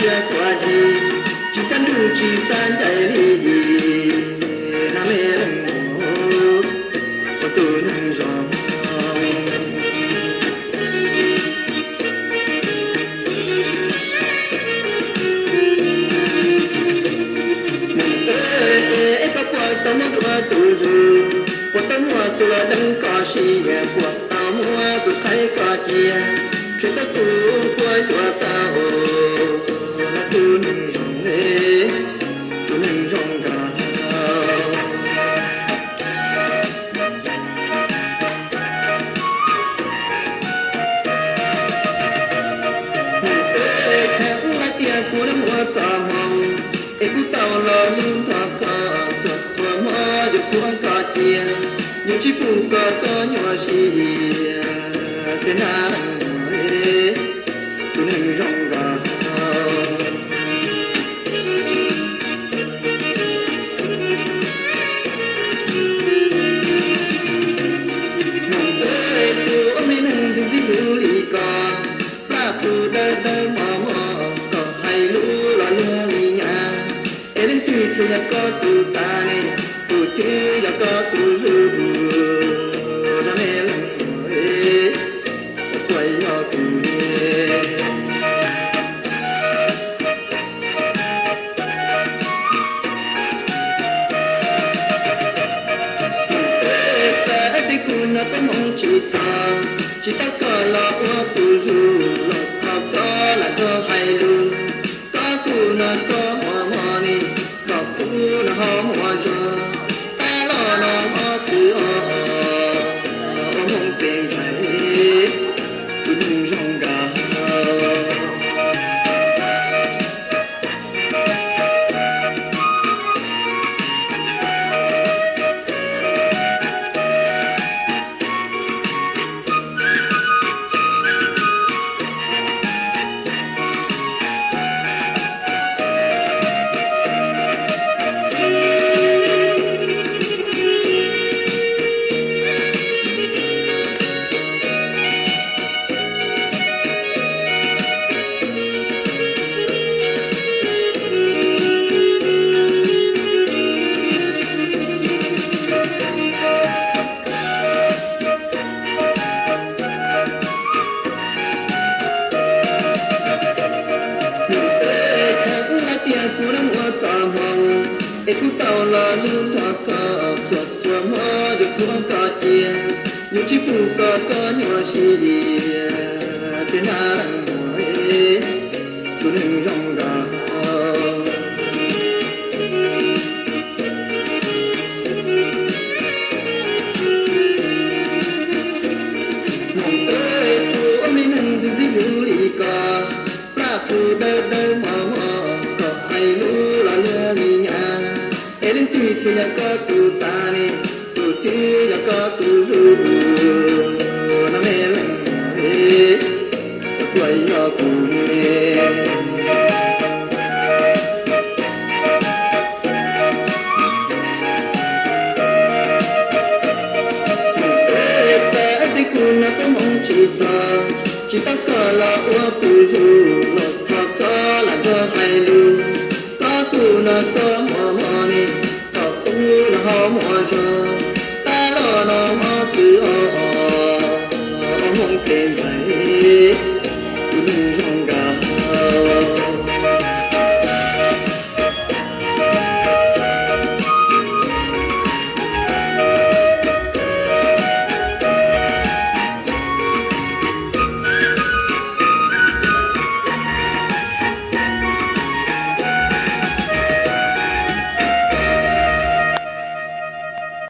chia qua gì chỉ san đủ chỉ san đại lý nam em có tu nâng gió tao mua qua tu du, qua tao mua tu là đấng có gì, qua tao mua tu thấy có gì, chuyện tao tu qua qua tao, là tu nâng rong lê, tu nâng rong gà. Theo là tia của nó mua trà hồng, em tao là lương thọ cả. Tuan katia, những chiếc phụ có nhỏ xì, thế nào tu nâng rong gà. Nông bê tu ôm đi nâng dinh dinh lưu lì cò, la tu đơ đơ mò mò, cò hay lũ là lơ mi nhà, em lên tùy theo nhà có tu ta này. Chứ giờ có tu lưu đã mê lần ấy quay nhỏ tu sẽ đi cùng nó sẽ mong chỉ ta có là ua tu lưu là thao đó là cơ hay luôn có tu nó cho hoa hoa ni có tu nó hoa hoa cho Aku tahu lalu tak kau semua jepun kacian, nyuci buka kau nyuci tenang tuneng jangga. Nanti tu aminan zizi julika, pelaku dah mama kau hai lu lalu minyak. Elin tu yang kau